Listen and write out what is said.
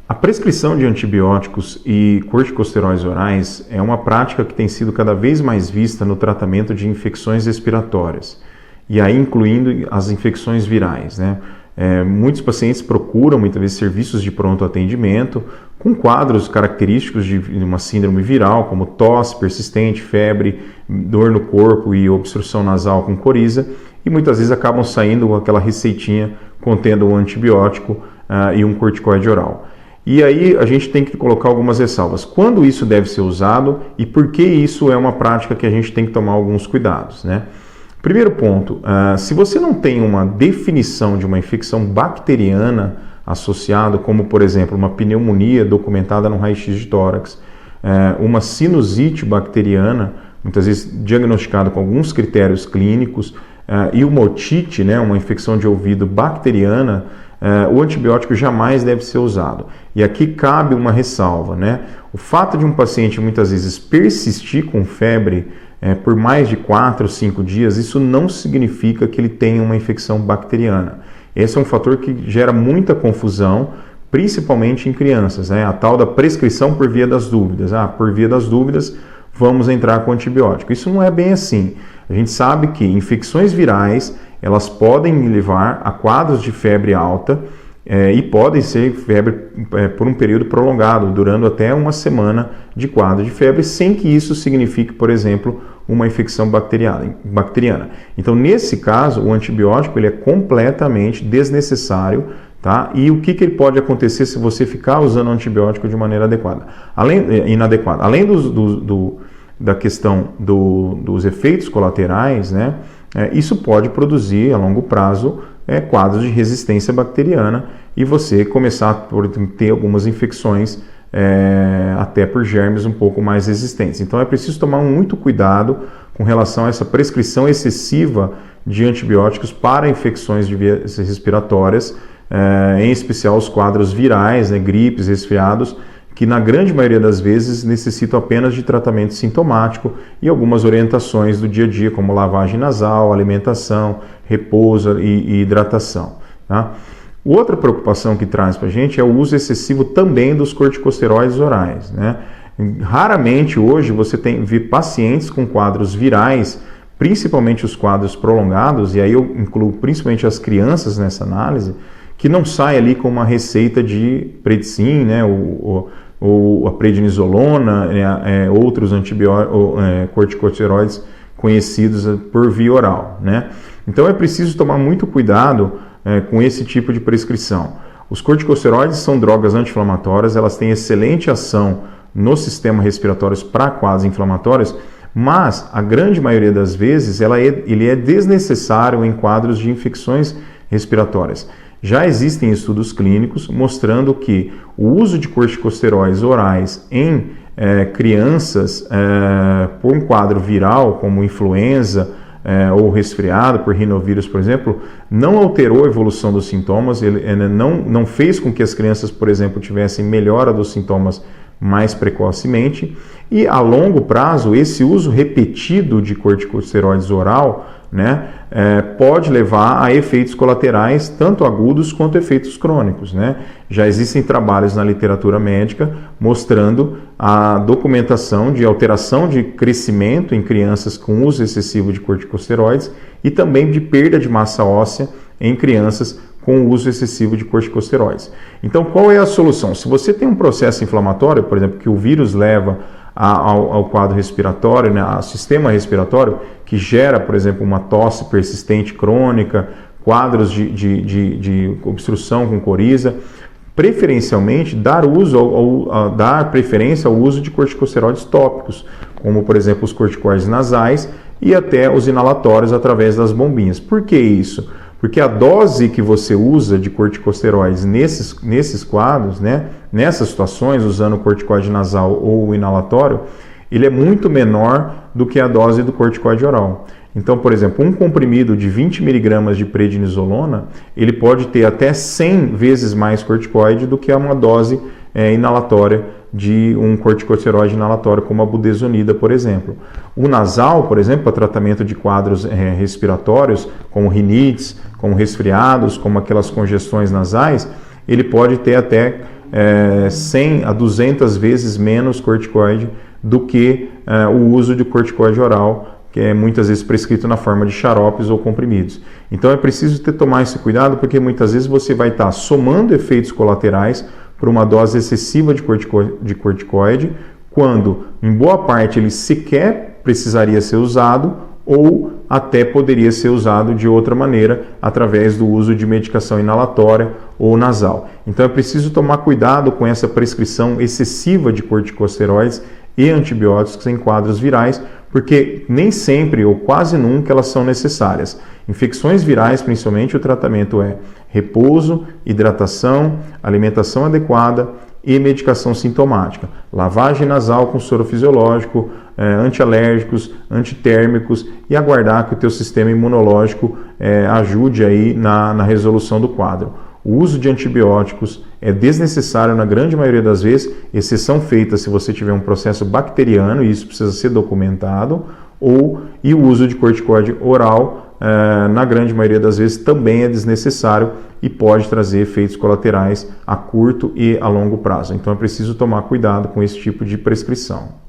A prescrição de antibióticos e corticosteroides orais é uma prática que tem sido cada vez mais vista no tratamento de infecções respiratórias, e aí incluindo as infecções virais, né? Muitos pacientes procuram muitas vezes serviços de pronto atendimento com quadros característicos de uma síndrome viral, como tosse persistente, febre, dor no corpo e obstrução nasal com coriza, e muitas vezes acabam saindo com aquela receitinha contendo um antibiótico e um corticoide oral. E aí a gente tem que colocar algumas ressalvas. Quando isso deve ser usado e por que isso é uma prática que a gente tem que tomar alguns cuidados, né? Primeiro ponto, se você não tem uma definição de uma infecção bacteriana associada, como por exemplo uma pneumonia documentada no raio-x de tórax, uma sinusite bacteriana, muitas vezes diagnosticada com alguns critérios clínicos, e uma otite, né, uma infecção de ouvido bacteriana, o antibiótico jamais deve ser usado. E aqui cabe uma ressalva, né? O fato de um paciente muitas vezes persistir com febre por mais de 4 ou 5 dias, isso não significa que ele tenha uma infecção bacteriana. Esse é um fator que gera muita confusão, principalmente em crianças, né? A tal da prescrição por via das dúvidas. Por via das dúvidas, vamos entrar com antibiótico. Isso não é bem assim. A gente sabe que infecções virais, elas podem levar a quadros de febre alta e podem ser febre por um período prolongado, durando até uma semana de quadro de febre, sem que isso signifique, por exemplo, uma infecção bacteriana. Então, nesse caso, o antibiótico ele é completamente desnecessário, tá? E o que ele pode acontecer se você ficar usando antibiótico de maneira inadequada? Além da questão dos efeitos colaterais, né? Isso pode produzir a longo prazo quadros de resistência bacteriana e você começar a ter algumas infecções até por germes um pouco mais resistentes. Então é preciso tomar muito cuidado com relação a essa prescrição excessiva de antibióticos para infecções de vias respiratórias, em especial os quadros virais, né, gripes, resfriados, que na grande maioria das vezes necessitam apenas de tratamento sintomático e algumas orientações do dia a dia, como lavagem nasal, alimentação, repouso e hidratação, tá? Outra preocupação que traz para a gente é o uso excessivo também dos corticosteroides orais, né? Raramente hoje você vê pacientes com quadros virais, principalmente os quadros prolongados, e aí eu incluo principalmente as crianças nessa análise, que não sai ali com uma receita de predsim, né, ou a prednisolona, outros corticosteroides conhecidos por via oral, né? Então é preciso tomar muito cuidado com esse tipo de prescrição. Os corticosteroides são drogas anti-inflamatórias, elas têm excelente ação no sistema respiratório para quadros inflamatórios, mas a grande maioria das vezes ele é desnecessário em quadros de infecções respiratórias. Já existem estudos clínicos mostrando que o uso de corticosteroides orais em crianças por um quadro viral, como influenza ou resfriado por rinovírus, por exemplo, não alterou a evolução dos sintomas, ele não fez com que as crianças, por exemplo, tivessem melhora dos sintomas mais precocemente, e a longo prazo esse uso repetido de corticosteroides oral, né, pode levar a efeitos colaterais, tanto agudos quanto efeitos crônicos, né? Já existem trabalhos na literatura médica mostrando a documentação de alteração de crescimento em crianças com uso excessivo de corticosteroides e também de perda de massa óssea em crianças com o uso excessivo de corticosteroides. Então, qual é a solução? Se você tem um processo inflamatório, por exemplo, que o vírus leva ao quadro respiratório, né, ao sistema respiratório, que gera, por exemplo, uma tosse persistente crônica, quadros de obstrução com coriza, preferencialmente dar preferência ao uso de corticosteroides tópicos, como, por exemplo, os corticoides nasais e até os inalatórios através das bombinhas. Por que isso? Porque a dose que você usa de corticosteroides nesses quadros, né, nessas situações, usando o corticoide nasal ou o inalatório, ele é muito menor do que a dose do corticoide oral. Então, por exemplo, um comprimido de 20 mg de prednisolona, ele pode ter até 100 vezes mais corticoide do que uma dose inalatória de um corticosteroide inalatório, como a budesonida, por exemplo. O nasal, por exemplo, para tratamento de quadros respiratórios, como rinites, como resfriados, como aquelas congestões nasais, ele pode ter até 100 a 200 vezes menos corticoide do que o uso de corticoide oral, que é muitas vezes prescrito na forma de xaropes ou comprimidos. Então é preciso tomar esse cuidado, porque muitas vezes você vai estar somando efeitos colaterais por uma dose excessiva de corticoide, quando em boa parte ele sequer precisaria ser usado ou até poderia ser usado de outra maneira, através do uso de medicação inalatória ou nasal. Então é preciso tomar cuidado com essa prescrição excessiva de corticosteroides e antibióticos em quadros virais, porque nem sempre ou quase nunca elas são necessárias. Infecções virais, principalmente, o tratamento é repouso, hidratação, alimentação adequada e medicação sintomática. Lavagem nasal com soro fisiológico, antialérgicos, antitérmicos e aguardar que o teu sistema imunológico ajude aí na resolução do quadro. O uso de antibióticos é desnecessário na grande maioria das vezes, exceção feita se você tiver um processo bacteriano, e isso precisa ser documentado, e o uso de corticoide oral, na grande maioria das vezes, também é desnecessário e pode trazer efeitos colaterais a curto e a longo prazo. Então é preciso tomar cuidado com esse tipo de prescrição.